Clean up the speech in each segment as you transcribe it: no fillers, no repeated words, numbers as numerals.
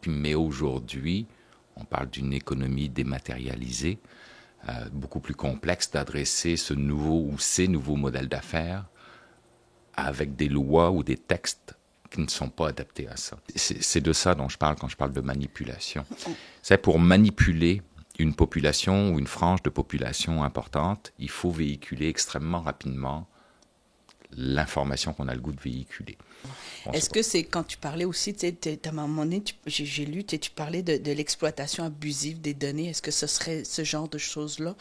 mais aujourd'hui, on parle d'une économie dématérialisée, beaucoup plus complexe d'adresser ce nouveau ou ces nouveaux modèles d'affaires avec des lois ou des textes qui ne sont pas adaptés à ça. C'est de ça dont je parle quand je parle de manipulation. C'est pour manipuler une population ou une frange de population importante, il faut véhiculer extrêmement rapidement l'information qu'on a le goût de véhiculer. Est-ce que c'est quand tu parlais aussi, tu sais, à un moment donné, j'ai lu, tu parlais de l'exploitation abusive des données. Est-ce que ce serait ce genre de choses-là,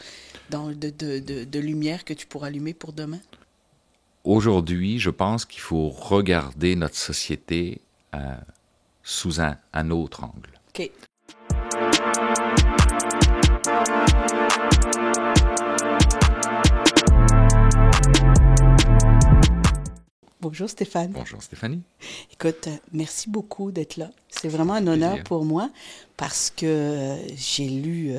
de lumière que tu pourras allumer pour demain? Aujourd'hui, je pense qu'il faut regarder notre société sous un autre angle. OK. Bonjour Stéphane. Bonjour Stéphanie. Écoute, merci beaucoup d'être là. C'est vraiment un honneur pour moi parce que j'ai lu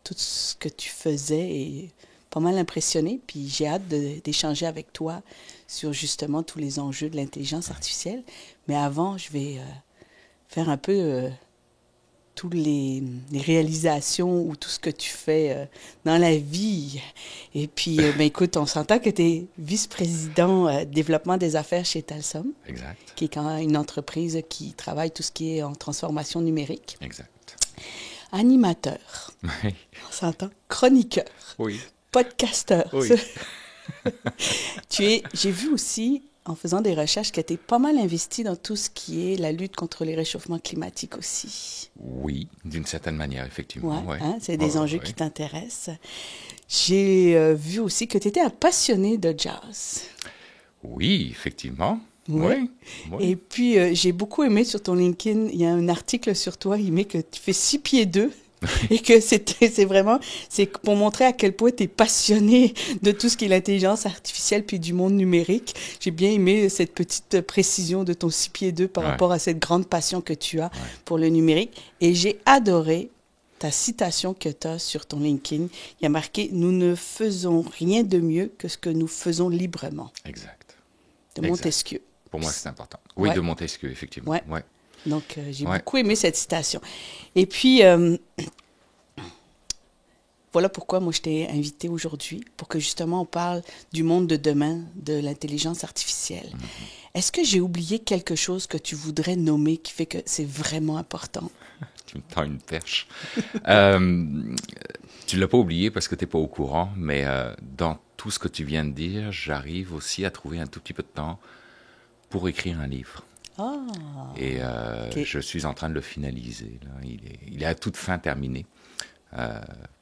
tout ce que tu faisais et pas mal impressionné. Puis j'ai hâte d'échanger avec toi sur justement tous les enjeux de l'intelligence artificielle. Mais avant, je vais faire un peu toutes les réalisations ou tout ce que tu fais dans la vie. Et puis, ben, écoute, on s'entend que tu es vice-président développement des affaires chez Talsom. Exact. Qui est quand même une entreprise qui travaille tout ce qui est en transformation numérique. Exact. Animateur. Oui. On s'entend. Chroniqueur. Oui. Podcasteur. Oui. J'ai vu aussi, en faisant des recherches, que tu es pas mal investi dans tout ce qui est la lutte contre les réchauffements climatiques aussi. Oui, d'une certaine manière, effectivement. Ouais, ouais. hein, c'est des enjeux qui t'intéressent. J'ai vu aussi que tu étais un passionné de jazz. Oui, effectivement. Oui. Oui. Et puis, j'ai beaucoup aimé sur ton LinkedIn, il y a un article sur toi, il met que tu fais 6 pieds 2. Et que c'est vraiment, c'est pour montrer à quel point tu es passionné de tout ce qui est l'intelligence artificielle puis du monde numérique. J'ai bien aimé cette petite précision de ton 6 pieds 2 par rapport à cette grande passion que tu as pour le numérique. Et j'ai adoré ta citation que tu as sur ton LinkedIn. Il y a marqué « Nous ne faisons rien de mieux que ce que nous faisons librement ». Exact. De Montesquieu. Pour moi, c'est important. Oui, de Montesquieu, effectivement. Ouais. Donc, j'ai beaucoup aimé cette citation. Et puis, voilà pourquoi moi je t'ai invité aujourd'hui, pour que justement on parle du monde de demain, de l'intelligence artificielle. Est-ce que j'ai oublié quelque chose que tu voudrais nommer qui fait que c'est vraiment important? Tu me tends une perche. Tu ne l'as pas oublié parce que tu n'es pas au courant, mais dans tout ce que tu viens de dire, j'arrive aussi à trouver un tout petit peu de temps pour écrire un livre. Et je suis en train de le finaliser. Là. Il est à toute fin terminé.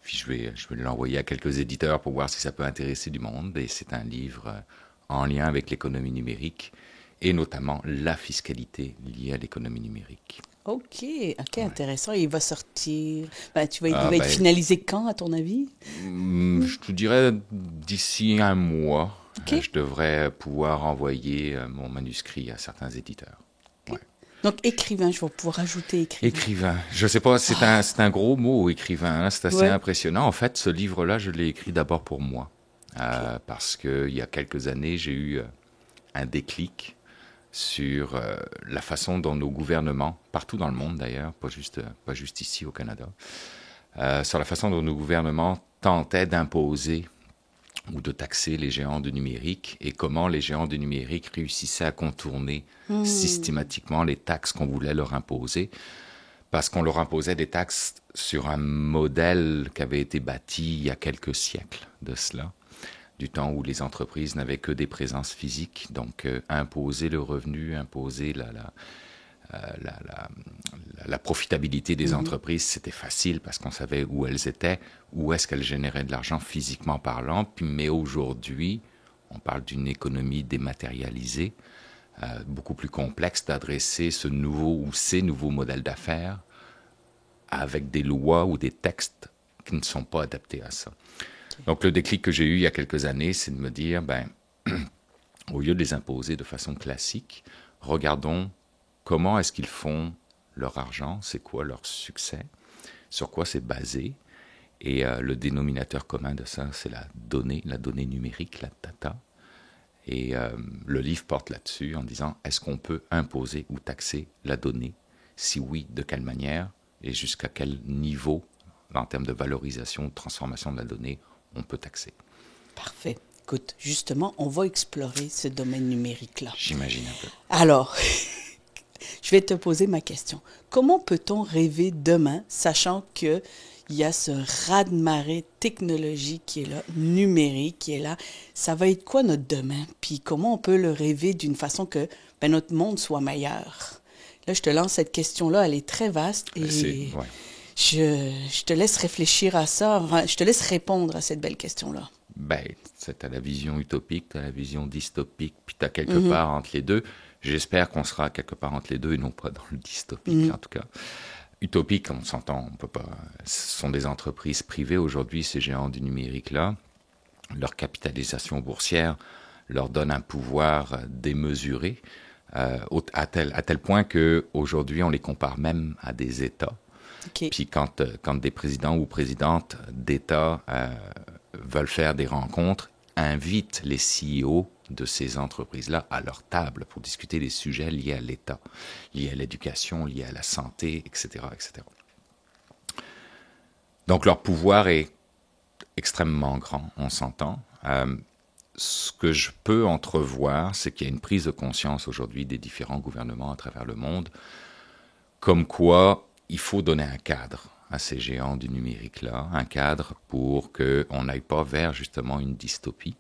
Puis je vais l'envoyer à quelques éditeurs pour voir si ça peut intéresser du monde. Et c'est un livre en lien avec l'économie numérique et notamment la fiscalité liée à l'économie numérique. OK, intéressant. Il va sortir... il va être finalisé quand, à ton avis? Je te dirais d'ici un mois. Je devrais pouvoir envoyer mon manuscrit à certains éditeurs. Okay. Donc, écrivain, je vais pouvoir ajouter écrivain. Écrivain. Je sais pas, c'est un gros mot, écrivain. Hein, c'est assez impressionnant. En fait, ce livre-là, je l'ai écrit d'abord pour moi. Parce qu'il y a quelques années, j'ai eu un déclic sur la façon dont nos gouvernements, partout dans le monde d'ailleurs, pas juste ici au Canada, sur la façon dont nos gouvernements tentaient d'imposer ou de taxer les géants du numérique et comment les géants du numérique réussissaient à contourner systématiquement les taxes qu'on voulait leur imposer, parce qu'on leur imposait des taxes sur un modèle qui avait été bâti il y a quelques siècles de cela, du temps où les entreprises n'avaient que des présences physiques, donc imposer le revenu, imposer la profitabilité des entreprises, c'était facile parce qu'on savait où elles étaient, où est-ce qu'elles généraient de l'argent physiquement parlant. Mais aujourd'hui, on parle d'une économie dématérialisée, beaucoup plus complexe d'adresser ce nouveau ou ces nouveaux modèles d'affaires avec des lois ou des textes qui ne sont pas adaptés à ça. Donc le déclic que j'ai eu il y a quelques années, c'est de me dire, au lieu de les imposer de façon classique, regardons comment est-ce qu'ils font leur argent, c'est quoi leur succès, sur quoi c'est basé. Et le dénominateur commun de ça, c'est la donnée numérique, la data. Et le livre porte là-dessus en disant, est-ce qu'on peut imposer ou taxer la donnée Si oui, de quelle manière et jusqu'à quel niveau, en termes de valorisation, de transformation de la donnée, on peut taxer. Parfait. Écoute, justement, on va explorer ce domaine numérique-là. J'imagine un peu. Alors, je vais te poser ma question. Comment peut-on rêver demain, sachant qu'il y a ce raz-de-marée technologique qui est là, numérique qui est là? Ça va être quoi notre demain? Puis comment on peut le rêver d'une façon que notre monde soit meilleur? Là, je te lance cette question-là, elle est très vaste et je te laisse réfléchir à ça, enfin, je te laisse répondre à cette belle question-là. Ben, tu as la vision utopique, tu as la vision dystopique, puis tu as quelque part entre les deux. J'espère qu'on sera quelque part entre les deux et non pas dans le dystopique, en tout cas. Utopique, on s'entend, on peut pas. Ce sont des entreprises privées aujourd'hui, ces géants du numérique-là. Leur capitalisation boursière leur donne un pouvoir démesuré, à tel point qu'aujourd'hui, on les compare même à des États. Okay. Puis quand des présidents ou présidentes d'États veulent faire des rencontres, invitent les CEO de ces entreprises-là à leur table pour discuter des sujets liés à l'État, liés à l'éducation, liés à la santé, etc., etc. Donc leur pouvoir est extrêmement grand, on s'entend. Ce que je peux entrevoir, c'est qu'il y a une prise de conscience aujourd'hui des différents gouvernements à travers le monde, comme quoi il faut donner un cadre à ces géants du numérique-là, un cadre pour qu'on n'aille pas vers justement une dystopie.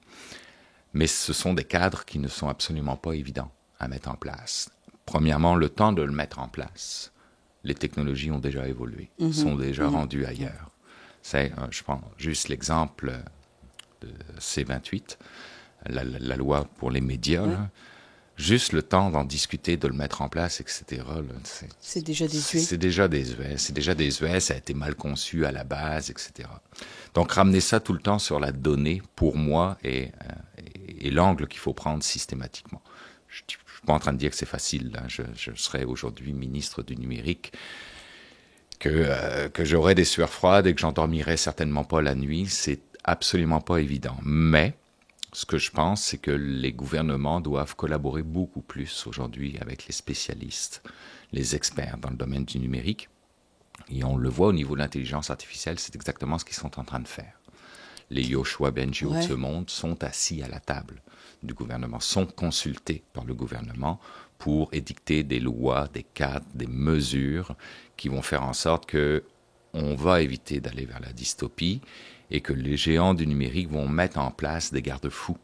Mais ce sont des cadres qui ne sont absolument pas évidents à mettre en place. Premièrement, le temps de le mettre en place. Les technologies ont déjà évolué, sont déjà rendues ailleurs. Je prends juste l'exemple de C28, la loi pour les médias, là. Juste le temps d'en discuter, de le mettre en place, etc. Là, c'est déjà désuet. C'est déjà désuet, ça a été mal conçu à la base, etc. Donc ramener ça tout le temps sur la donnée, pour moi, est l'angle qu'il faut prendre systématiquement. Je ne suis pas en train de dire que c'est facile. Là. Je serais aujourd'hui ministre du numérique, que j'aurais des sueurs froides et que j'endormirais certainement pas la nuit. C'est absolument pas évident. Mais ce que je pense, c'est que les gouvernements doivent collaborer beaucoup plus aujourd'hui avec les spécialistes, les experts dans le domaine du numérique. Et on le voit au niveau de l'intelligence artificielle, c'est exactement ce qu'ils sont en train de faire. Les Yoshua Bengio de ce monde sont assis à la table du gouvernement, sont consultés par le gouvernement pour édicter des lois, des cadres, des mesures qui vont faire en sorte qu'on va éviter d'aller vers la dystopie et que les géants du numérique vont mettre en place des garde-fous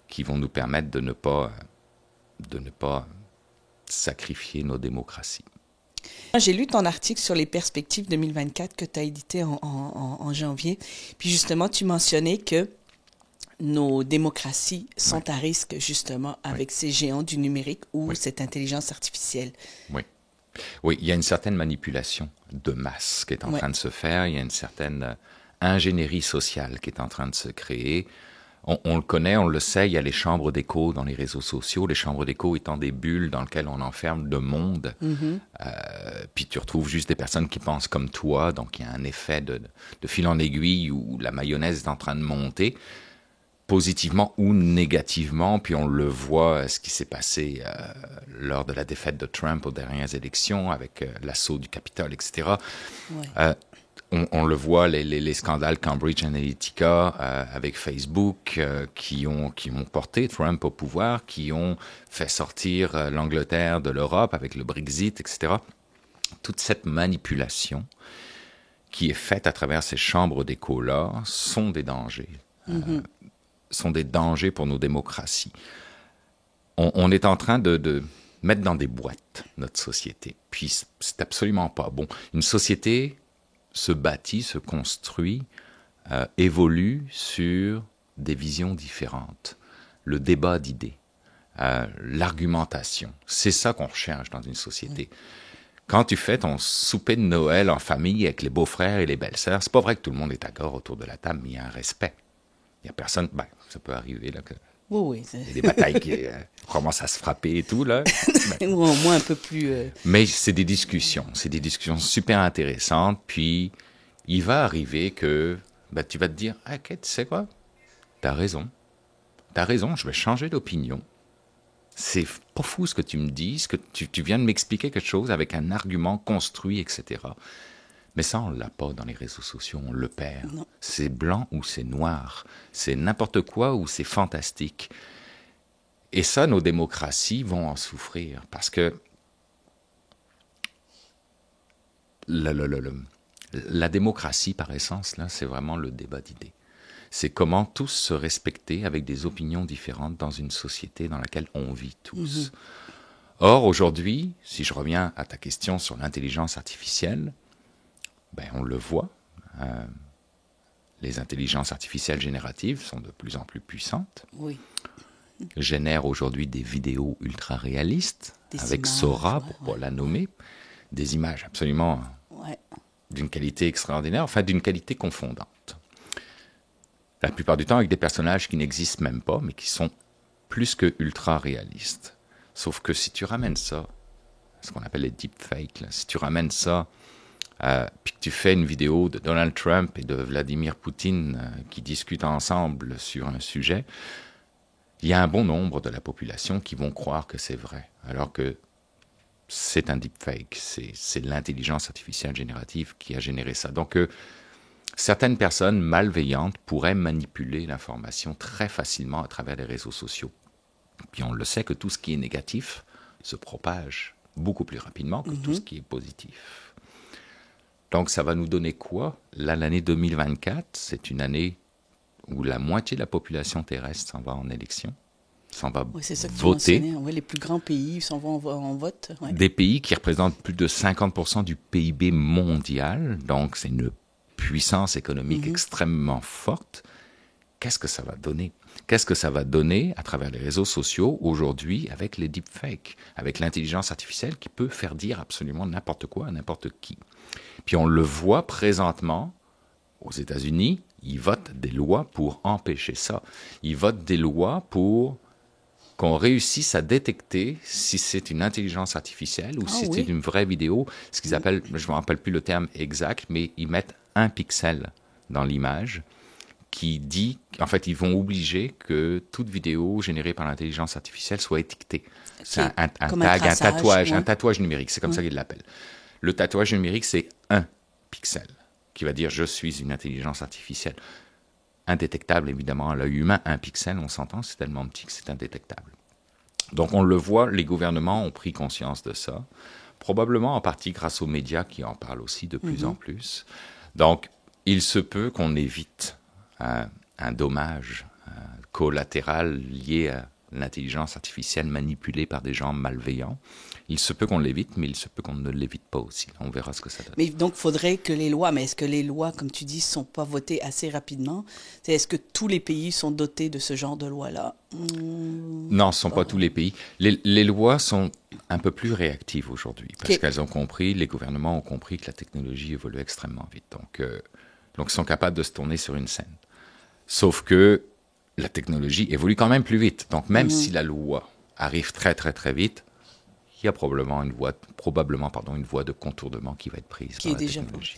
qui vont nous permettre de ne pas sacrifier nos démocraties. J'ai lu ton article sur les perspectives 2024 que tu as édité en janvier. Puis justement, tu mentionnais que nos démocraties sont à risque justement avec ces géants du numérique ou cette intelligence artificielle. Oui, il y a une certaine manipulation de masse qui est en train de se faire. Il y a une certaine ingénierie sociale qui est en train de se créer. On le connaît, on le sait, il y a les chambres d'écho dans les réseaux sociaux, les chambres d'écho étant des bulles dans lesquelles on enferme le monde. Puis tu retrouves juste des personnes qui pensent comme toi, donc il y a un effet de fil en aiguille où la mayonnaise est en train de monter, positivement ou négativement. Puis on le voit, ce qui s'est passé lors de la défaite de Trump aux dernières élections, avec l'assaut du Capitole, etc. On le voit, les scandales Cambridge Analytica avec Facebook qui ont porté Trump au pouvoir, qui ont fait sortir l'Angleterre de l'Europe avec le Brexit, etc. Toute cette manipulation qui est faite à travers ces chambres d'écho-là sont des dangers. Sont des dangers pour nos démocraties. On est en train de mettre dans des boîtes notre société. Puis c'est absolument pas bon. Une société se bâtit, se construit, évolue sur des visions différentes. Le débat d'idées, l'argumentation, c'est ça qu'on recherche dans une société. Quand tu fais ton souper de Noël en famille avec les beaux-frères et les belles-sœurs, c'est pas vrai que tout le monde est d'accord autour de la table, mais il y a un respect. Il y a personne, ça peut arriver là que il y a des batailles qui commencent à se frapper et tout là. Ou au moins un peu plus. Mais c'est des discussions super intéressantes. Puis il va arriver que tu vas te dire, ok, tu sais quoi, t'as raison, je vais changer d'opinion. c'est pas fou ce que tu me dis, ce que tu viens de m'expliquer quelque chose avec un argument construit, etc. Mais ça, on l'a pas dans les réseaux sociaux, on le perd. Non. C'est blanc ou c'est noir, c'est n'importe quoi ou c'est fantastique. Et ça, nos démocraties vont en souffrir parce que la démocratie, par essence, là, c'est vraiment le débat d'idées. C'est comment tous se respecter avec des opinions différentes dans une société dans laquelle on vit tous. Or, aujourd'hui, si je reviens à ta question sur l'intelligence artificielle, ben, on le voit, les intelligences artificielles génératives sont de plus en plus puissantes. Oui. Génèrent aujourd'hui des vidéos ultra réalistes, avec images, Sora, pour la nommer, des images absolument d'une qualité extraordinaire, enfin d'une qualité confondante. La plupart du temps avec des personnages qui n'existent même pas, mais qui sont plus que ultra réalistes. Sauf que si tu ramènes ça, ce qu'on appelle les deepfakes, là, si tu ramènes ça, puis que tu fais une vidéo de Donald Trump et de Vladimir Poutine qui discutent ensemble sur un sujet, il y a un bon nombre de la population qui vont croire que c'est vrai, alors que c'est un deepfake, c'est l'intelligence artificielle générative qui a généré ça. Donc, certaines personnes malveillantes pourraient manipuler l'information très facilement à travers les réseaux sociaux. Puis on le sait que tout ce qui est négatif se propage beaucoup plus rapidement que tout ce qui est positif. Donc ça va nous donner quoi? Là, l'année 2024, c'est une année où la moitié de la population terrestre s'en va en élection, s'en va c'est ça que voter. Tu mentionnais. Les plus grands pays s'en vont en vote. Ouais. Des pays qui représentent plus de 50% du PIB mondial, donc c'est une puissance économique extrêmement forte. Qu'est-ce que ça va donner? Qu'est-ce que ça va donner à travers les réseaux sociaux aujourd'hui avec les deepfakes, avec l'intelligence artificielle qui peut faire dire absolument n'importe quoi à n'importe qui? Puis on le voit présentement aux États-Unis, ils votent des lois pour empêcher ça. Ils votent des lois pour qu'on réussisse à détecter si c'est une intelligence artificielle ou si c'est une vraie vidéo. Ce qu'ils appellent, je ne me rappelle plus le terme exact, mais ils mettent un pixel dans l'image qui dit, en fait, ils vont obliger que toute vidéo générée par l'intelligence artificielle soit étiquetée. C'est un tag, un tatouage, un tatouage numérique, c'est comme ça qu'ils l'appellent. Le tatouage numérique, c'est un pixel qui va dire « je suis une intelligence artificielle ». Indétectable, évidemment, à l'œil humain, un pixel, on s'entend, c'est tellement petit que c'est indétectable. Donc on le voit, les gouvernements ont pris conscience de ça, probablement en partie grâce aux médias qui en parlent aussi de plus en plus. Donc il se peut qu'on évite un dommage collatéral lié à l'intelligence artificielle manipulée par des gens malveillants. Il se peut qu'on l'évite, mais il se peut qu'on ne l'évite pas aussi. On verra ce que ça donne. Mais donc, il faudrait que les lois, mais est-ce que les lois, comme tu dis, ne sont pas votées assez rapidement? Est-ce que tous les pays sont dotés de ce genre de loi-là? Non, ce ne sont pas tous les pays. Les lois sont un peu plus réactives aujourd'hui, parce qu'elles ont compris, les gouvernements ont compris que la technologie évolue extrêmement vite. Donc ils sont capables de se tourner sur une scène. Sauf que la technologie évolue quand même plus vite. Donc, même si la loi arrive très, très, très vite, il y a probablement une voie de contournement qui va être prise par la technologie.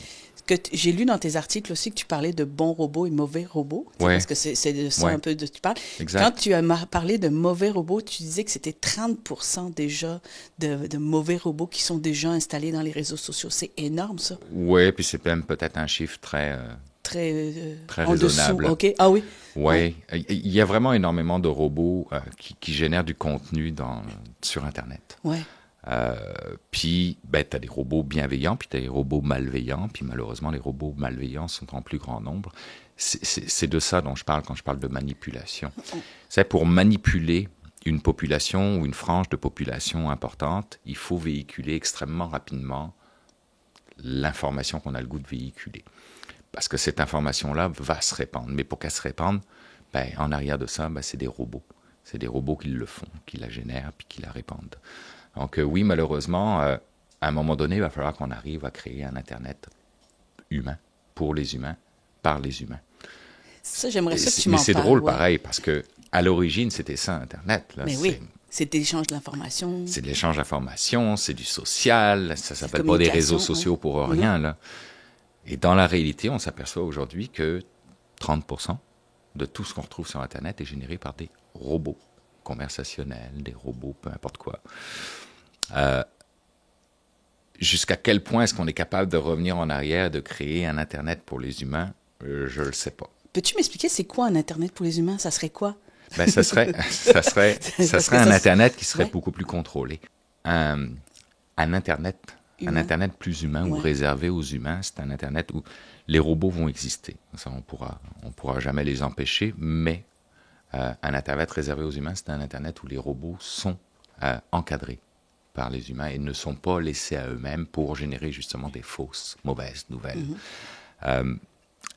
J'ai lu dans tes articles aussi que tu parlais de bons robots et mauvais robots. Parce que c'est de ça un peu dont tu parles. Exact. Quand tu as parlé de mauvais robots, tu disais que c'était 30% déjà de mauvais robots qui sont déjà installés dans les réseaux sociaux. C'est énorme, ça. Oui, puis c'est même peut-être un chiffre très raisonnable. OK. Ah oui. Oui. Il y a vraiment énormément de robots qui génèrent du contenu sur Internet. Oui. Puis, tu as des robots bienveillants, puis tu as des robots malveillants, puis malheureusement, les robots malveillants sont en plus grand nombre. C'est de ça dont je parle quand je parle de manipulation. C'est pour manipuler une population ou une frange de population importante, il faut véhiculer extrêmement rapidement l'information qu'on a le goût de véhiculer. Parce que cette information-là va se répandre. Mais pour qu'elle se répande, en arrière de ça, c'est des robots. C'est des robots qui le font, qui la génèrent, puis qui la répandent. Donc oui, malheureusement, à un moment donné, il va falloir qu'on arrive à créer un Internet humain, pour les humains, par les humains. Ça, j'aimerais ça que tu m'en parles. Mais c'est drôle, pareil, parce que à l'origine, c'était ça, Internet. Là, mais oui, c'est l'échange d'informations. C'est de l'échange d'informations, c'est du social, ça ne s'appelle pas des réseaux sociaux pour rien, là. Et dans la réalité, on s'aperçoit aujourd'hui que 30% de tout ce qu'on retrouve sur Internet est généré par des robots. conversationnels, des robots, peu importe quoi. Jusqu'à quel point est-ce qu'on est capable de revenir en arrière, de créer un Internet pour les humains? Je ne le sais pas. Peux-tu m'expliquer c'est quoi un Internet pour les humains? Ça serait quoi? Ben, ça serait un Internet qui serait beaucoup plus contrôlé. Un Internet plus humain ou réservé aux humains, c'est un Internet où les robots vont exister. Ça, on pourra jamais les empêcher, mais un Internet réservé aux humains, c'est un Internet où les robots sont encadrés par les humains et ne sont pas laissés à eux-mêmes pour générer justement des fausses, mauvaises nouvelles.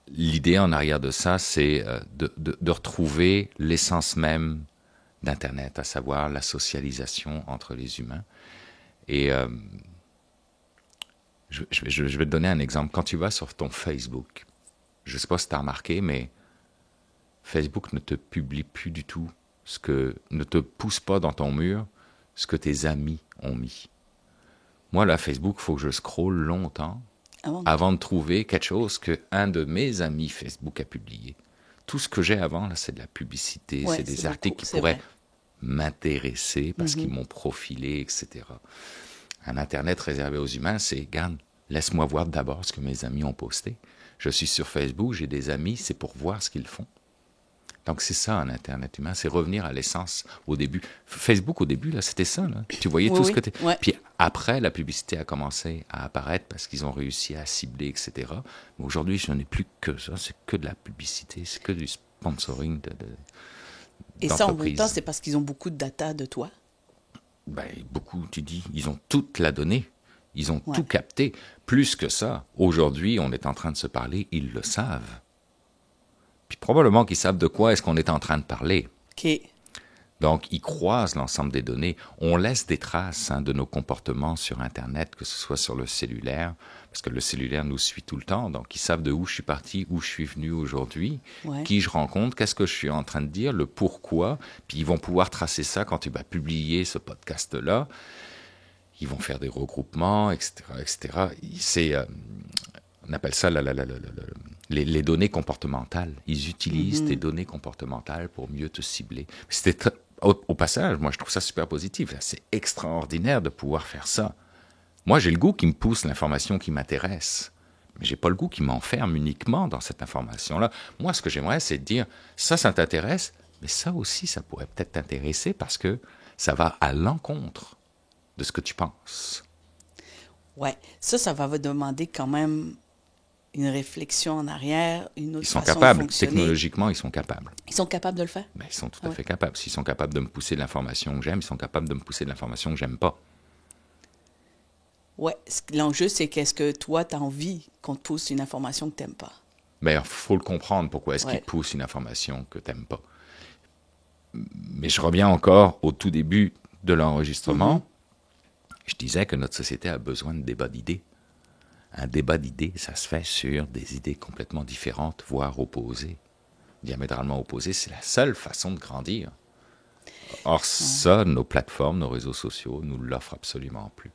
L'idée en arrière de ça, c'est de retrouver l'essence même d'Internet, à savoir la socialisation entre les humains. Et je vais te donner un exemple. Quand tu vas sur ton Facebook, je ne sais pas si tu as remarqué, mais Facebook ne te publie plus du tout, ne te pousse pas dans ton mur ce que tes amis ont mis. Moi, là, Facebook, il faut que je scrolle longtemps avant de trouver quelque chose qu'un de mes amis Facebook a publié. Tout ce que j'ai avant, là, c'est de la publicité, c'est des articles qui pourraient m'intéresser parce qu'ils m'ont profilé, etc. Un Internet réservé aux humains, c'est, regarde, laisse-moi voir d'abord ce que mes amis ont posté. Je suis sur Facebook, j'ai des amis, c'est pour voir ce qu'ils font. Donc, c'est ça, un Internet humain, c'est revenir à l'essence au début. Facebook, au début, là, c'était ça. Là. Tu voyais tout ce que tu... Puis après, la publicité a commencé à apparaître parce qu'ils ont réussi à cibler, etc. Mais aujourd'hui, je n'ai plus que ça. C'est que de la publicité, c'est que du sponsoring Et ça, en même temps, c'est parce qu'ils ont beaucoup de data de toi? Ben, beaucoup, tu dis. Ils ont toute la donnée. Ils ont tout capté. Plus que ça, aujourd'hui, on est en train de se parler, ils le savent. Puis probablement qu'ils savent de quoi est-ce qu'on est en train de parler. OK. Donc, ils croisent l'ensemble des données. On laisse des traces de nos comportements sur Internet, que ce soit sur le cellulaire, parce que le cellulaire nous suit tout le temps. Donc, ils savent de où je suis parti, où je suis venu aujourd'hui, qui je rencontre, qu'est-ce que je suis en train de dire, le pourquoi. Puis, ils vont pouvoir tracer ça quand tu vas publier ce podcast-là. Ils vont faire des regroupements, etc., etc. C'est... on appelle ça les données comportementales. Ils utilisent tes données comportementales pour mieux te cibler. Au passage, moi, je trouve ça super positif. C'est extraordinaire de pouvoir faire ça. Moi, j'ai le goût qui me pousse l'information qui m'intéresse. Mais j'ai pas le goût qui m'enferme uniquement dans cette information-là. Moi, ce que j'aimerais, c'est de dire, ça t'intéresse, mais ça aussi, ça pourrait peut-être t'intéresser parce que ça va à l'encontre de ce que tu penses. Ouais, ça va demander quand même une réflexion en arrière, une autre façon de fonctionner. Ils sont capables, technologiquement, ils sont capables. Ils sont capables de le faire? Ben, ils sont tout à fait capables. S'ils sont capables de me pousser de l'information que j'aime, ils sont capables de me pousser de l'information que j'aime pas. Ouais, l'enjeu, c'est qu'est-ce que toi, tu as envie qu'on te pousse une information que tu n'aimes pas? Ben, il faut le comprendre, pourquoi est-ce qu'ils poussent une information que tu n'aimes pas. Mais je reviens encore au tout début de l'enregistrement. Je disais que notre société a besoin de débats d'idées. Un débat d'idées, ça se fait sur des idées complètement différentes, voire opposées, diamétralement opposées. C'est la seule façon de grandir. Or, ça, nos plateformes, nos réseaux sociaux nous l'offrent absolument plus.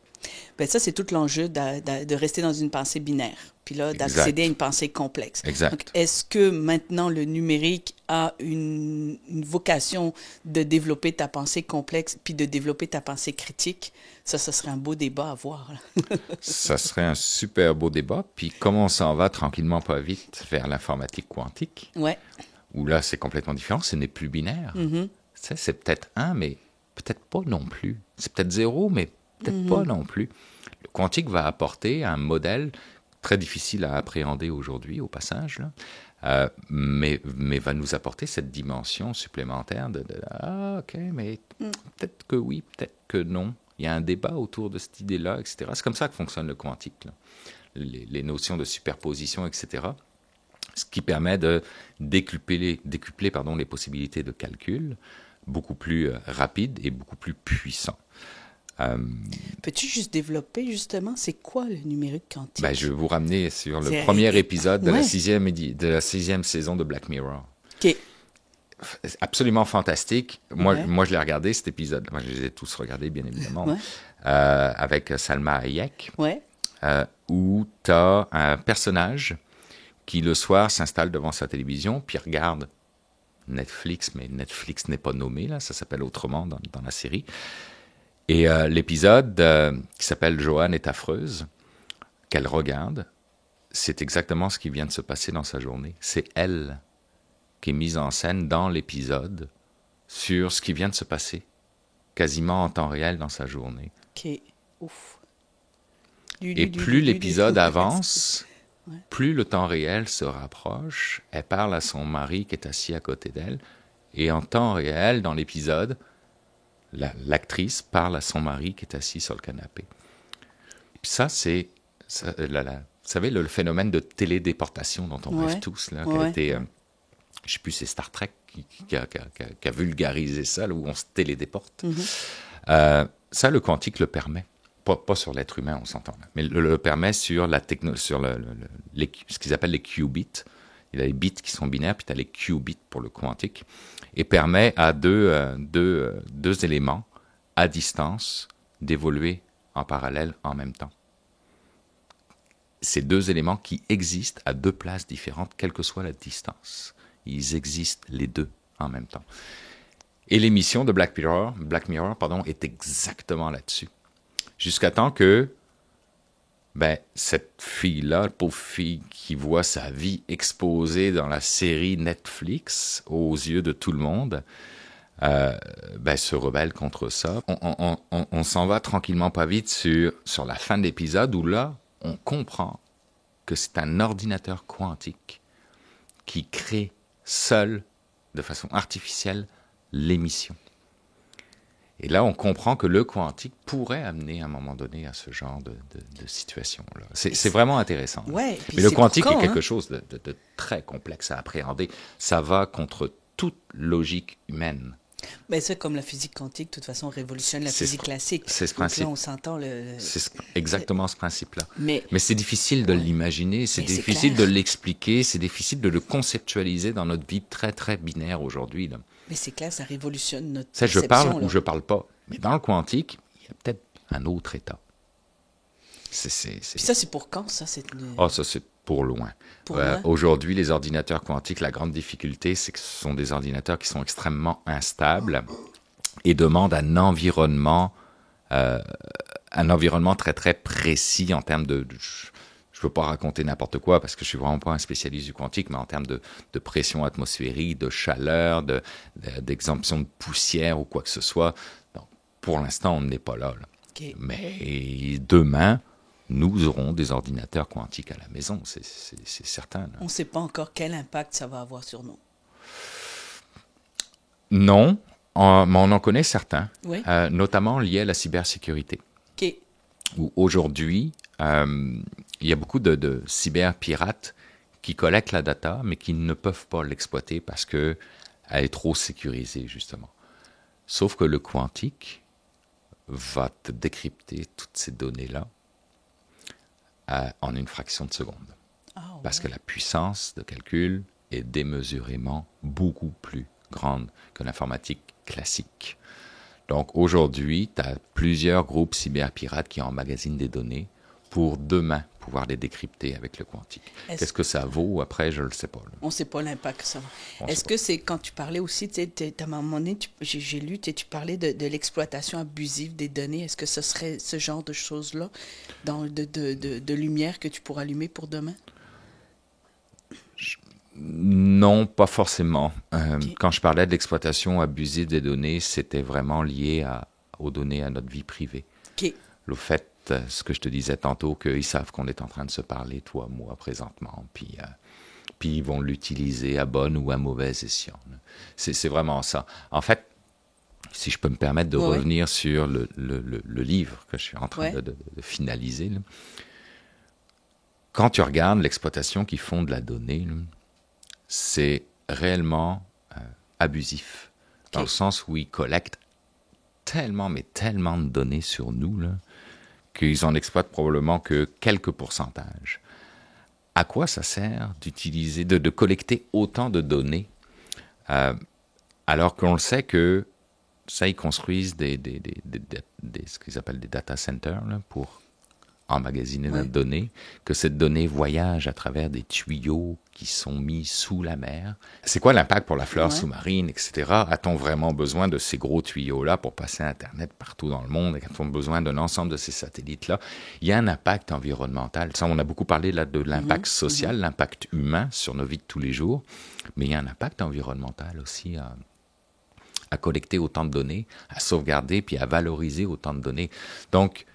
Ben ça, c'est tout l'enjeu de rester dans une pensée binaire, puis là, d'accéder à une pensée complexe. Exact. Donc, est-ce que maintenant le numérique a une vocation de développer ta pensée complexe, puis de développer ta pensée critique? Ça serait un beau débat à voir. Ça serait un super beau débat. Puis comme on s'en va tranquillement pas vite vers l'informatique quantique, où là, c'est complètement différent, ce n'est plus binaire. C'est peut-être 1, mais peut-être pas non plus. C'est peut-être 0, mais peut-être pas non plus. Le quantique va apporter un modèle très difficile à appréhender aujourd'hui, au passage, là, mais va nous apporter cette dimension supplémentaire OK, mais peut-être que oui, peut-être que non. Il y a un débat autour de cette idée-là, etc. C'est comme ça que fonctionne le quantique, là. Les notions de superposition, etc. Ce qui permet de décupler les possibilités de calcul beaucoup plus rapides et beaucoup plus puissants. Peux-tu juste développer, justement, c'est quoi le numérique quantique? Ben, je vais vous ramener sur le premier épisode de la sixième saison de Black Mirror. OK. Absolument fantastique. Moi, je l'ai regardé, cet épisode. Moi, je les ai tous regardés, bien évidemment, avec Salma Hayek, où tu as un personnage qui, le soir, s'installe devant sa télévision, puis regarde Netflix, mais Netflix n'est pas nommé, là, ça s'appelle autrement dans la série. Et l'épisode qui s'appelle « Joanne est affreuse », qu'elle regarde, c'est exactement ce qui vient de se passer dans sa journée. C'est elle qui est mise en scène dans l'épisode sur ce qui vient de se passer, quasiment en temps réel dans sa journée. OK. Ouf. Et plus l'épisode avance, plus le temps réel se rapproche, elle parle à son mari qui est assis à côté d'elle, et en temps réel, dans l'épisode, l'actrice parle à son mari qui est assis sur le canapé. Puis ça, c'est, vous savez, le phénomène de télédéportation dont on rêve tous, là, qui a été, je ne sais plus, c'est Star Trek qui a vulgarisé ça, là, où on se télédéporte. Ça, le quantique le permet. Pas sur l'être humain, on s'entend, là, mais le permet sur ce qu'ils appellent les qubits. Il y a les bits qui sont binaires, puis tu as les qubits pour le quantique, et permet à deux éléments à distance d'évoluer en parallèle en même temps. Ces deux éléments qui existent à deux places différentes, quelle que soit la distance. Ils existent les deux en même temps. Et l'émission de Black Mirror, est exactement là-dessus. Jusqu'à temps que cette fille-là, pauvre fille qui voit sa vie exposée dans la série Netflix aux yeux de tout le monde, se rebelle contre ça. On s'en va tranquillement pas vite sur la fin de l'épisode où là, on comprend que c'est un ordinateur quantique qui crée seul, de façon artificielle, l'émission. Et là, on comprend que le quantique pourrait amener à un moment donné à ce genre de situation-là. C'est vraiment intéressant. Ouais, mais le quantique est quelque chose de très complexe à appréhender. Ça va contre toute logique humaine. Mais c'est comme la physique quantique, de toute façon, révolutionne la physique classique. C'est ce principe. Donc là, on s'entend c'est exactement ce principe-là. Mais c'est difficile de l'imaginer, c'est difficile de l'expliquer, c'est difficile de le conceptualiser dans notre vie très, très binaire aujourd'hui, là. Mais c'est clair, ça révolutionne notre perception. Je parle ou je parle pas. Mais dans le quantique, il y a peut-être un autre état. Puis ça, c'est pour quand, ça? Ça, c'est pour loin. Aujourd'hui, les ordinateurs quantiques, la grande difficulté, c'est que ce sont des ordinateurs qui sont extrêmement instables et demandent un environnement très, très précis en termes de... Je ne veux pas raconter n'importe quoi parce que je ne suis vraiment pas un spécialiste du quantique, mais en termes de pression atmosphérique, de chaleur, d'exemption de poussière ou quoi que ce soit. Donc, pour l'instant, on n'est pas là. Okay. Mais demain, nous aurons des ordinateurs quantiques à la maison, c'est certain. Là. On ne sait pas encore quel impact ça va avoir sur nous. Non, mais on en connaît certains, oui. Notamment liés à la cybersécurité. OK. Où aujourd'hui, il y a beaucoup de cyberpirates qui collectent la data, mais qui ne peuvent pas l'exploiter parce qu'elle est trop sécurisée, justement. Sauf que le quantique va te décrypter toutes ces données-là en une fraction de seconde. Parce que la puissance de calcul est démesurément beaucoup plus grande que l'informatique classique. Donc aujourd'hui, tu as plusieurs groupes cyberpirates qui emmagasinent des données pour demain pouvoir les décrypter avec le quantique. Qu'est-ce que ça vaut après, je ne le sais pas. Là. On ne sait pas l'impact que ça va. Est-ce que c'est quand tu parlais aussi, à un moment donné, j'ai lu, tu parlais de l'exploitation abusive des données. Est-ce que ce serait ce genre de choses-là, de lumière que tu pourras allumer pour demain? Non, pas forcément. Okay. Quand je parlais de l'exploitation abusive des données, c'était vraiment lié aux données, à notre vie privée. Okay. Le fait, ce que je te disais tantôt, qu'ils savent qu'on est en train de se parler, toi, moi, présentement, puis ils vont l'utiliser à bon ou à mauvais escient. C'est vraiment ça. En fait, si je peux me permettre de revenir sur le livre que je suis en train de finaliser, là. Quand tu regardes l'exploitation qu'ils font de la donnée, là, c'est réellement abusif, dans le sens où ils collectent tellement de données sur nous, là, qu'ils en exploitent probablement que quelques pourcentages. À quoi ça sert d'utiliser, de collecter autant de données, alors qu'on le sait que ça, ils construisent ce qu'ils appellent des data centers là, pour emmagasiner notre donnée, que cette donnée voyage à travers des tuyaux qui sont mis sous la mer. C'est quoi l'impact pour la flore sous-marine, etc.? A-t-on vraiment besoin de ces gros tuyaux-là pour passer Internet partout dans le monde? A-t-on besoin d'un ensemble de ces satellites-là? Il y a un impact environnemental. Ça, on a beaucoup parlé là de l'impact social, l'impact humain sur nos vies de tous les jours, mais il y a un impact environnemental aussi à collecter autant de données, à sauvegarder puis à valoriser autant de données. Donc,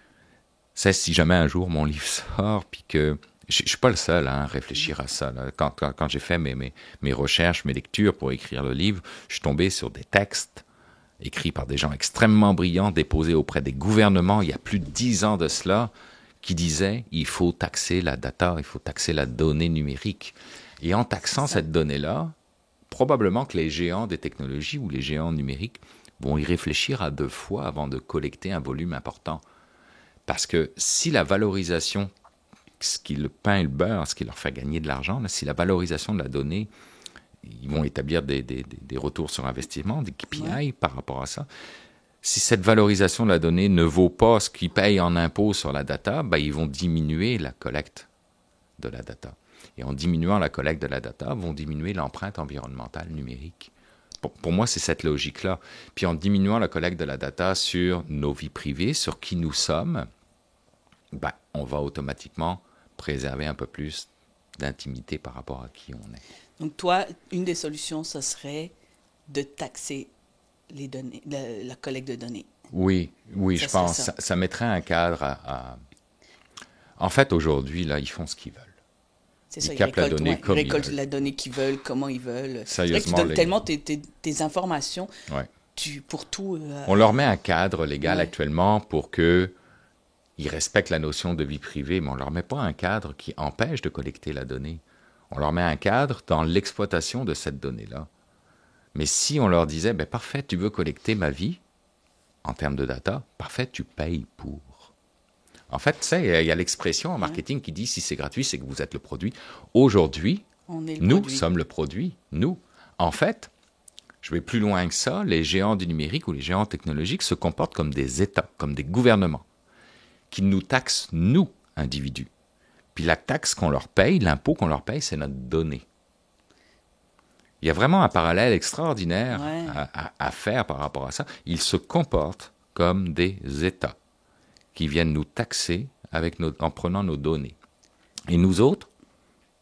c'est si jamais un jour mon livre sort, puis que je suis pas le seul à réfléchir à ça. Là. Quand j'ai fait mes recherches, mes lectures pour écrire le livre, je suis tombé sur des textes écrits par des gens extrêmement brillants, déposés auprès des gouvernements il y a plus de 10 ans de cela, qui disaient il faut taxer la data, il faut taxer la donnée numérique. Et en taxant cette donnée-là, probablement que les géants des technologies ou les géants numériques vont y réfléchir à 2 fois avant de collecter un volume important. Parce que si la valorisation, ce qui le pain et le beurre, ce qui leur fait gagner de l'argent, là, si la valorisation de la donnée, ils vont établir des retours sur investissement, des KPI par rapport à ça. Si cette valorisation de la donnée ne vaut pas ce qu'ils payent en impôts sur la data, ben, ils vont diminuer la collecte de la data. Et en diminuant la collecte de la data, vont diminuer l'empreinte environnementale numérique. Pour moi, c'est cette logique-là. Puis en diminuant la collecte de la data sur nos vies privées, sur qui nous sommes, ben, on va automatiquement préserver un peu plus d'intimité par rapport à qui on est. Donc toi, une des solutions, ce serait de taxer les données, la collecte de données. Oui, je pense. Ça mettrait un cadre à... En fait, aujourd'hui, là, ils font ce qu'ils veulent. C'est ça, ils récoltent la donnée qu'ils veulent, comment ils veulent. C'est vrai que tu donnes tellement tes informations pour tout. On leur met un cadre légal actuellement pour qu'ils respectent la notion de vie privée, mais on ne leur met pas un cadre qui empêche de collecter la donnée. On leur met un cadre dans l'exploitation de cette donnée-là. Mais si on leur disait, ben parfait, tu veux collecter ma vie en termes de data, parfait, tu payes pour. En fait, tu sais, il y a l'expression en marketing qui dit si c'est gratuit, c'est que vous êtes le produit. Aujourd'hui, nous sommes le produit, nous. En fait, je vais plus loin que ça, les géants du numérique ou les géants technologiques se comportent comme des États, comme des gouvernements, qui nous taxent, nous, individus. Puis la taxe qu'on leur paye, l'impôt qu'on leur paye, c'est notre donnée. Il y a vraiment un parallèle extraordinaire à faire par rapport à ça. Ils se comportent comme des États qui viennent nous taxer en prenant nos données. Et nous autres,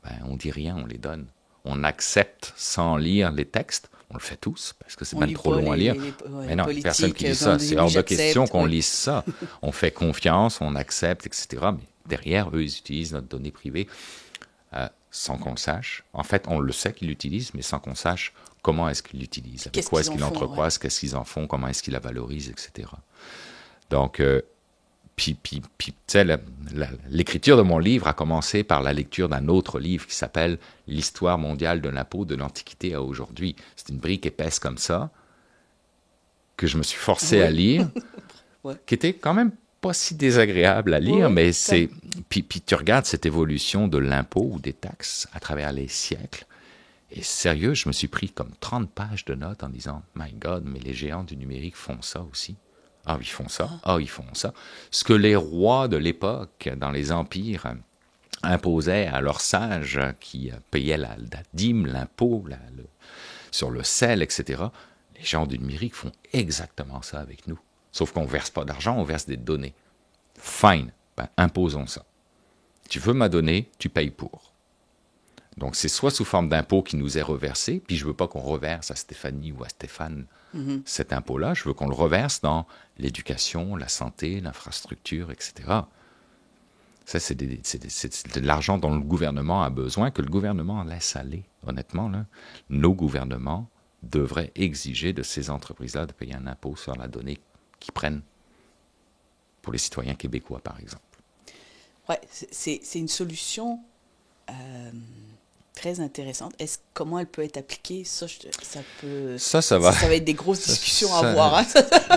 ben, on dit rien, on les donne. On accepte sans lire les textes. On le fait tous, parce que c'est même trop long à lire. Mais non, personne qui lit ça. C'est hors de question qu'on lise ça. On fait confiance, on accepte, etc. Mais derrière, eux, ils utilisent notre donnée privée sans qu'on le sache. En fait, on le sait qu'ils l'utilisent, mais sans qu'on sache comment est-ce qu'ils l'utilisent. Avec quoi est-ce qu'ils l'entrecroisent, qu'est-ce qu'ils en font, comment est-ce qu'ils la valorisent, etc. Donc... Puis tu sais, l'écriture de mon livre a commencé par la lecture d'un autre livre qui s'appelle « L'histoire mondiale de l'impôt de l'Antiquité à aujourd'hui ». C'est une brique épaisse comme ça que je me suis forcé à lire, qui était quand même pas si désagréable à lire, mais c'est... Puis tu regardes cette évolution de l'impôt ou des taxes à travers les siècles, et sérieux, je me suis pris comme 30 pages de notes en disant « My God, mais les géants du numérique font ça aussi ». Ah, ils font ça. Ah, ils font ça. Ce que les rois de l'époque, dans les empires, imposaient à leurs sages qui payaient la dîme, l'impôt sur le sel, etc., les gens du numérique font exactement ça avec nous. Sauf qu'on ne verse pas d'argent, on verse des données. Fine, ben, imposons ça. Tu veux ma donnée, tu payes pour. Donc, c'est soit sous forme d'impôt qui nous est reversé, puis je ne veux pas qu'on reverse à Stéphanie ou à Stéphane cet impôt-là, je veux qu'on le reverse dans l'éducation, la santé, l'infrastructure, etc. Ça, c'est de l'argent dont le gouvernement a besoin, que le gouvernement laisse aller. Honnêtement, là, nos gouvernements devraient exiger de ces entreprises-là de payer un impôt sur la donnée qu'ils prennent pour les citoyens québécois, par exemple. Oui, c'est une solution... très intéressante. Comment elle peut être appliquée? Ça va être des grosses discussions à avoir. Hein?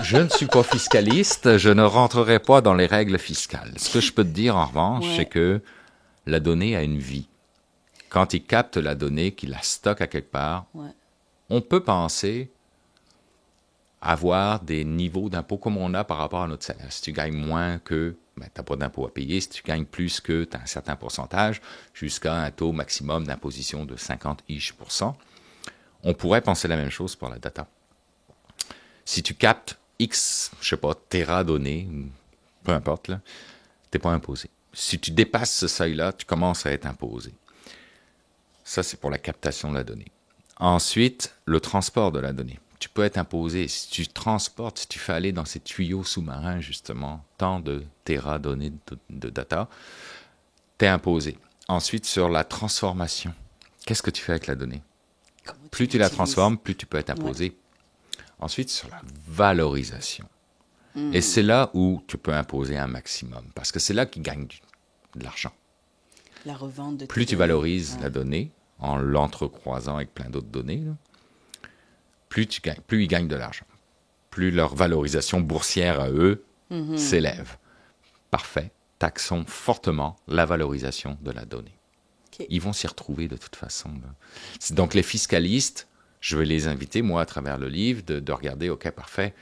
Je ne suis pas fiscaliste, je ne rentrerai pas dans les règles fiscales. Ce que je peux te dire en revanche, c'est que la donnée a une vie. Quand il capte la donnée, qu'il la stocke à quelque part, on peut penser avoir des niveaux d'impôt comme on a par rapport à notre salaire. Si tu gagnes moins que tu n'as pas d'impôt à payer. Si tu gagnes plus que tu as un certain pourcentage, jusqu'à un taux maximum d'imposition de 50-ish%, on pourrait penser la même chose pour la data. Si tu captes X, je sais pas, téra données, peu importe, tu n'es pas imposé. Si tu dépasses ce seuil-là, tu commences à être imposé. Ça, c'est pour la captation de la donnée. Ensuite, le transport de la donnée. Tu peux être imposé. Si tu transportes, si tu fais aller dans ces tuyaux sous-marins, justement, tant de téra données de data, tu es imposé. Ensuite, sur la transformation. Qu'est-ce que tu fais avec la donnée? Plus tu la transformes, plus tu peux être imposé. Ouais. Ensuite, sur la valorisation. Et c'est là où tu peux imposer un maximum, parce que c'est là qu'ils gagnent de l'argent. La revente de plus tu valorises la donnée, en l'entrecroisant avec plein d'autres données, là, plus ils gagnent de l'argent. Plus leur valorisation boursière à eux s'élève. Parfait. Taxons fortement la valorisation de la donnée. Okay. Ils vont s'y retrouver de toute façon. Là. Donc les fiscalistes, je vais les inviter, moi, à travers le livre, de regarder, OK, parfait.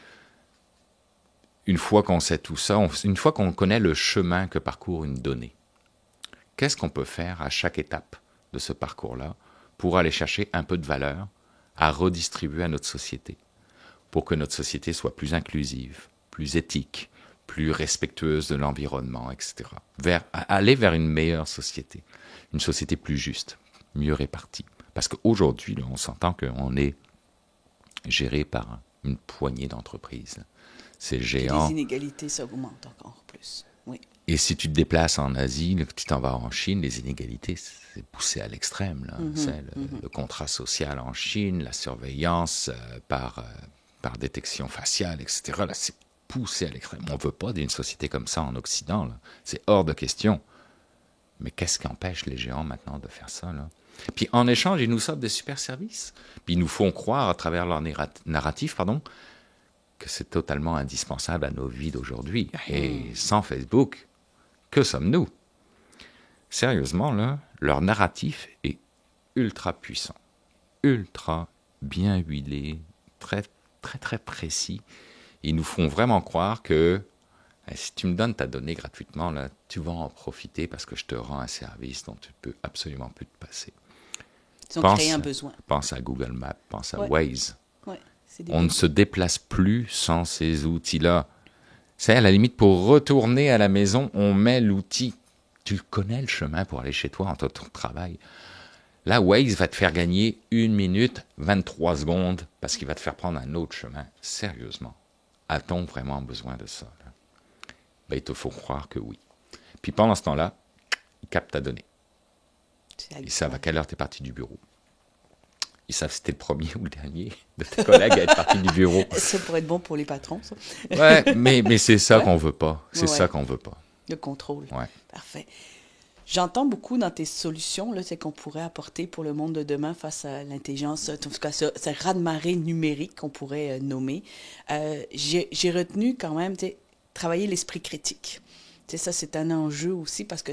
Une fois qu'on sait tout ça, une fois qu'on connaît le chemin que parcourt une donnée, qu'est-ce qu'on peut faire à chaque étape de ce parcours-là pour aller chercher un peu de valeur à redistribuer à notre société, pour que notre société soit plus inclusive, plus éthique, plus respectueuse de l'environnement, etc. Aller vers une meilleure société, une société plus juste, mieux répartie. Parce qu'aujourd'hui, là, on s'entend qu'on est géré par une poignée d'entreprises. C'est géant. Les inégalités s'augmentent encore plus. Oui. Et si tu te déplaces en Asie, que tu t'en vas en Chine, les inégalités, c'est poussé à l'extrême. Là. Le contrat social en Chine, la surveillance par détection faciale, etc. Là, c'est poussé à l'extrême. On ne veut pas d'une société comme ça en Occident. Là. C'est hors de question. Mais qu'est-ce qui empêche les géants maintenant de faire ça, là? Puis en échange, ils nous sortent des super services. Puis ils nous font croire, à travers leur narratif, que c'est totalement indispensable à nos vies d'aujourd'hui. Et sans Facebook, que sommes-nous? Sérieusement, là, leur narratif est ultra puissant, ultra bien huilé, très, très, très précis. Ils nous font vraiment croire que si tu me donnes ta donnée gratuitement, là, tu vas en profiter parce que je te rends un service dont tu ne peux absolument plus te passer. Ils ont créé un besoin. Pense à Google Maps, pense à Waze. Ouais, on ne se déplace plus sans ces outils-là. C'est à la limite, pour retourner à la maison, on met l'outil. Tu connais le chemin pour aller chez toi en ton travail. Là, Waze va te faire gagner 1 minute, 23 secondes, parce qu'il va te faire prendre un autre chemin. Sérieusement, a-t-on vraiment besoin de ça? Là? Ben, il te faut croire que oui. Puis pendant ce temps-là, ils captent ta donnée. Ils savent à quelle heure tu es parti du bureau. Ils savent si tu es le premier ou le dernier de tes collègues à être parti du bureau. Ça pourrait être bon pour les patrons, ça. Ouais, mais c'est ça qu'on veut pas. C'est ça qu'on veut pas. Le contrôle. Ouais. Parfait. J'entends beaucoup dans tes solutions, là, c'est qu'on pourrait apporter pour le monde de demain face à l'intelligence, en tout cas, ce raz-de-marée numérique qu'on pourrait nommer. J'ai retenu quand même, travailler l'esprit critique. Tu sais, ça, c'est un enjeu aussi parce que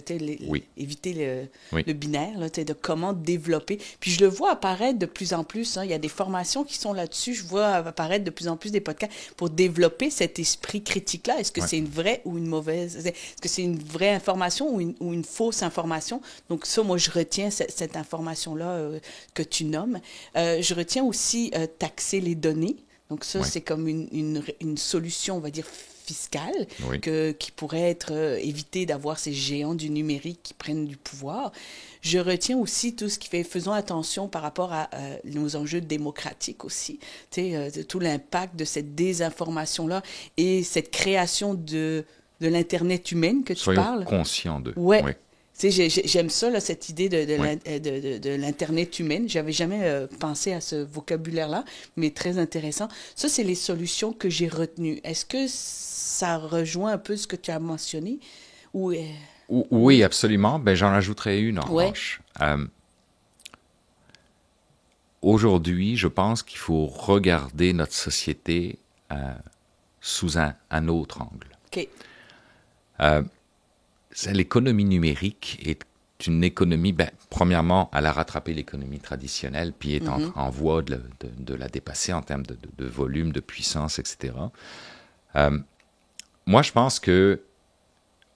éviter le binaire, là, de comment développer. Puis je le vois apparaître de plus en plus. Hein, il y a des formations qui sont là-dessus. Je vois apparaître de plus en plus des podcasts pour développer cet esprit critique-là. Est-ce que c'est une vraie ou une mauvaise? Est-ce que c'est une vraie information ou une fausse information? Donc ça, moi, je retiens cette information-là que tu nommes. Je retiens aussi taxer les données. Donc ça, c'est comme une solution, on va dire, fiscale, qui pourrait être éviter d'avoir ces géants du numérique qui prennent du pouvoir. Je retiens aussi tout ce qui fait, faisons attention par rapport à nos enjeux démocratiques aussi, tout l'impact de cette désinformation-là et cette création de l'Internet humaine que tu parles. Soyons conscients d'eux. Ouais. Tu sais, j'aime ça, là, cette idée de l'Internet humaine. J'avais jamais pensé à ce vocabulaire-là, mais très intéressant. Ça, c'est les solutions que j'ai retenues. Est-ce que ça rejoint un peu ce que tu as mentionné? Oui, absolument. Ben, j'en ajouterai une en revanche. Aujourd'hui, je pense qu'il faut regarder notre société sous un autre angle. OK. L'économie numérique est une économie, premièrement, elle a rattrapé l'économie traditionnelle, puis est en voie de la dépasser en termes de volume, de puissance, etc. Moi, je pense que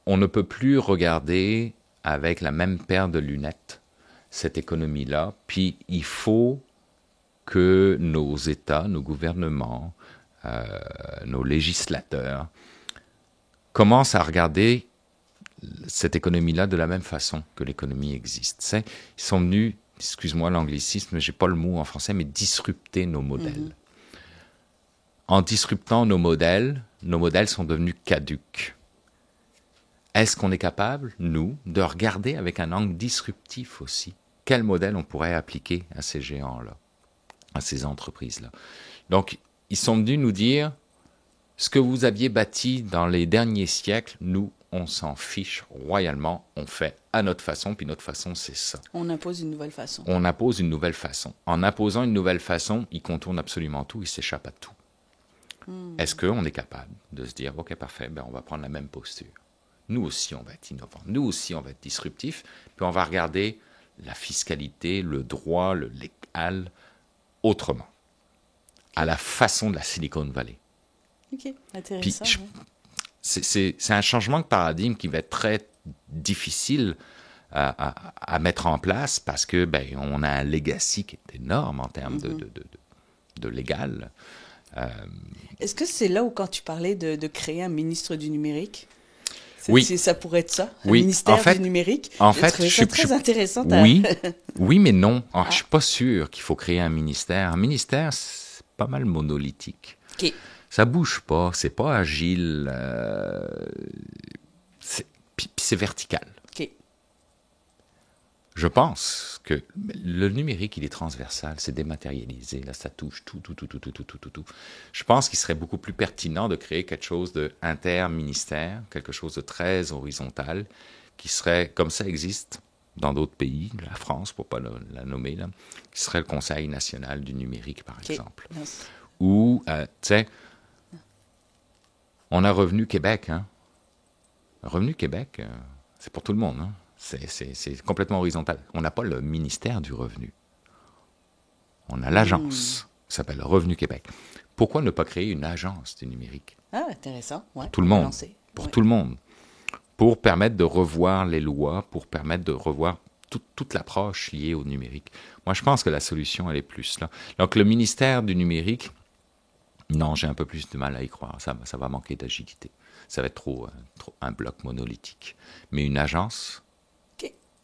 on ne peut plus regarder avec la même paire de lunettes cette économie-là. Puis il faut que nos États, nos gouvernements, nos législateurs commencent à regarder cette économie-là de la même façon que l'économie existe. Ils sont venus, excuse-moi l'anglicisme, j'ai pas le mot en français, mais disrupter nos modèles. En disruptant nos modèles sont devenus caducs. Est-ce qu'on est capable, nous, de regarder avec un angle disruptif aussi quel modèle on pourrait appliquer à ces géants-là, à ces entreprises-là? Donc, ils sont venus nous dire, ce que vous aviez bâti dans les derniers siècles, nous, on s'en fiche royalement, on fait à notre façon, puis notre façon, c'est ça. On impose une nouvelle façon. On impose une nouvelle façon. En imposant une nouvelle façon, ils contournent absolument tout, ils s'échappent à tout. Est-ce qu'on est capable de se dire, OK, parfait, on va prendre la même posture. Nous aussi, on va être innovants. Nous aussi, on va être disruptifs. Puis on va regarder la fiscalité, le droit, le légal, autrement. À la façon de la Silicon Valley. OK, intéressant. Puis, c'est un changement de paradigme qui va être très difficile à mettre en place parce que on a un legacy qui est énorme en termes de légal. Est-ce que c'est là où, quand tu parlais de créer un ministre du numérique, oui. Ça pourrait être ça, un oui. ministère du numérique? En fait, je suis très intéressant. Oui, mais non. Je suis pas sûr qu'il faut créer un ministère. Un ministère, c'est pas mal monolithique. OK. Ça bouge pas, c'est pas agile, puis c'est vertical. OK. Je pense que le numérique, il est transversal, c'est dématérialisé, là, ça touche tout. Je pense qu'il serait beaucoup plus pertinent de créer quelque chose d'interministère, quelque chose de très horizontal, qui serait, comme ça existe dans d'autres pays, la France, pour pas la nommer, là, qui serait le Conseil national du numérique, par exemple. Yes. Ou, tu sais, on a Revenu Québec, hein. Revenu Québec, c'est pour tout le monde, hein. C'est complètement horizontal. On n'a pas le ministère du Revenu. On a l'agence qui s'appelle Revenu Québec. Pourquoi ne pas créer une agence du numérique? Ah, intéressant. Ouais, pour tout le monde. Tout le monde. Pour permettre de revoir les lois, pour permettre de revoir toute l'approche liée au numérique. Moi, je pense que la solution, elle est plus là. Donc, le ministère du numérique, non, j'ai un peu plus de mal à y croire. Ça va manquer d'agilité. Ça va être trop un bloc monolithique. Mais une agence...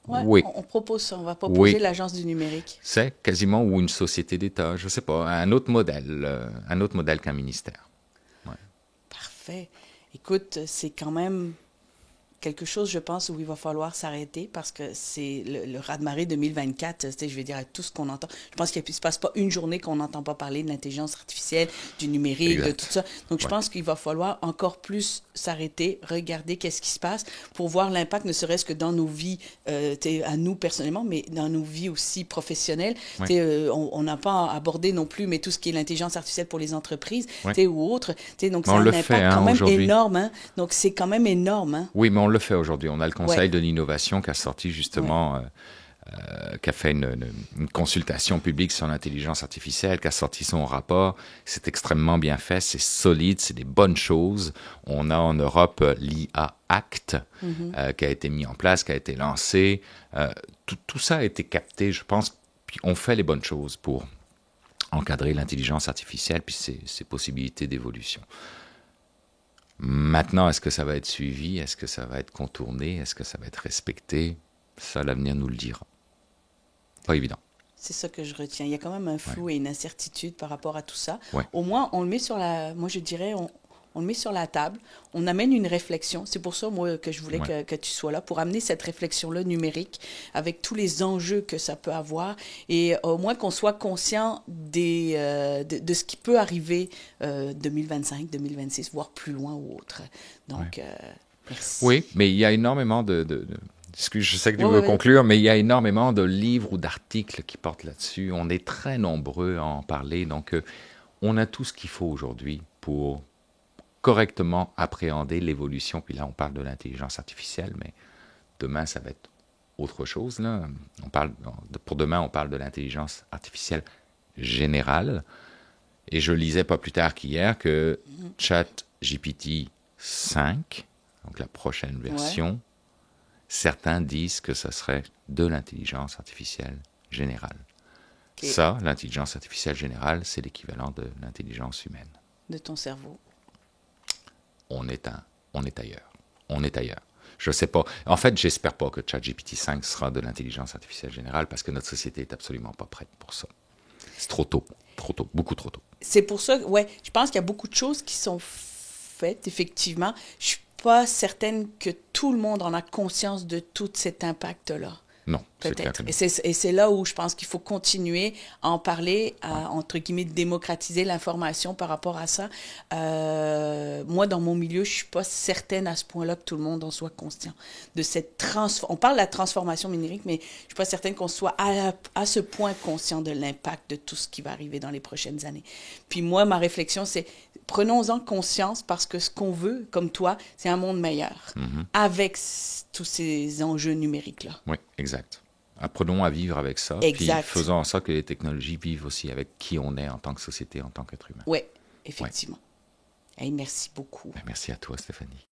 Ouais, oui. On propose ça, on va proposer l'agence du numérique. C'est quasiment ou une société d'État, je ne sais pas, un autre modèle qu'un ministère. Ouais. Parfait. Écoute, c'est quand même quelque chose, je pense, où il va falloir s'arrêter parce que c'est le raz-de-marée 2024, je vais dire, à tout ce qu'on entend. Je pense qu'il ne se passe pas une journée qu'on n'entend pas parler de l'intelligence artificielle, du numérique, de tout ça. Donc, je pense qu'il va falloir encore plus s'arrêter, regarder qu'est-ce qui se passe pour voir l'impact, ne serait-ce que dans nos vies, à nous personnellement, mais dans nos vies aussi professionnelles. On n'a pas abordé non plus, mais tout ce qui est l'intelligence artificielle pour les entreprises ou autres. Donc, ça a un impact quand même énorme. Hein. Donc, c'est quand même énorme. Hein. Oui, mais on le fait aujourd'hui. On a le Conseil de l'innovation qui a sorti justement, qui a fait une consultation publique sur l'intelligence artificielle, qui a sorti son rapport. C'est extrêmement bien fait, c'est solide, c'est des bonnes choses. On a en Europe l'IA Act qui a été mis en place, qui a été lancé. Tout ça a été capté, je pense. Puis on fait les bonnes choses pour encadrer l'intelligence artificielle puis ses possibilités d'évolution. Maintenant, est-ce que ça va être suivi? Est-ce que ça va être contourné? Est-ce que ça va être respecté? Ça, l'avenir nous le dira. Pas évident. C'est ça que je retiens. Il y a quand même un flou et une incertitude par rapport à tout ça. Ouais. Au moins, on le met sur moi je dirais, on le met sur la table, on amène une réflexion. C'est pour ça, moi, que je voulais que tu sois là, pour amener cette réflexion-là numérique avec tous les enjeux que ça peut avoir et au moins qu'on soit conscient de ce qui peut arriver 2025, 2026, voire plus loin ou autre. Donc, merci. Oui, mais il y a énormément je sais que tu veux conclure, mais il y a énormément de livres ou d'articles qui portent là-dessus. On est très nombreux à en parler, donc on a tout ce qu'il faut aujourd'hui pour correctement appréhender l'évolution. Puis là, on parle de l'intelligence artificielle, mais demain, ça va être autre chose. Là. Pour demain, on parle de l'intelligence artificielle générale. Et je lisais pas plus tard qu'hier que ChatGPT 5 donc la prochaine version, certains disent que ça serait de l'intelligence artificielle générale. Okay. Ça, l'intelligence artificielle générale, c'est l'équivalent de l'intelligence humaine. De ton cerveau. On est ailleurs. On est ailleurs. Je sais pas. En fait, j'espère pas que ChatGPT 5 sera de l'intelligence artificielle générale parce que notre société est absolument pas prête pour ça. C'est trop tôt, beaucoup trop tôt. C'est pour ça, je pense qu'il y a beaucoup de choses qui sont faites, effectivement. Je suis pas certaine que tout le monde en a conscience de tout cet impact-là. Non, peut-être. Et c'est là où je pense qu'il faut continuer à en parler, à, entre guillemets, démocratiser l'information par rapport à ça. Moi, dans mon milieu, je ne suis pas certaine à ce point-là que tout le monde en soit conscient de cette transformation. On parle de la transformation numérique, mais je ne suis pas certaine qu'on soit à ce point conscient de l'impact de tout ce qui va arriver dans les prochaines années. Puis moi, ma réflexion, c'est prenons-en conscience parce que ce qu'on veut, comme toi, c'est un monde meilleur avec tous ces enjeux numériques-là. Oui, exact. Apprenons à vivre avec ça, exact. Puis faisons en sorte que les technologies vivent aussi avec qui on est en tant que société, en tant qu'être humain. Oui, effectivement. Hey, merci beaucoup. Merci à toi, Stéphanie.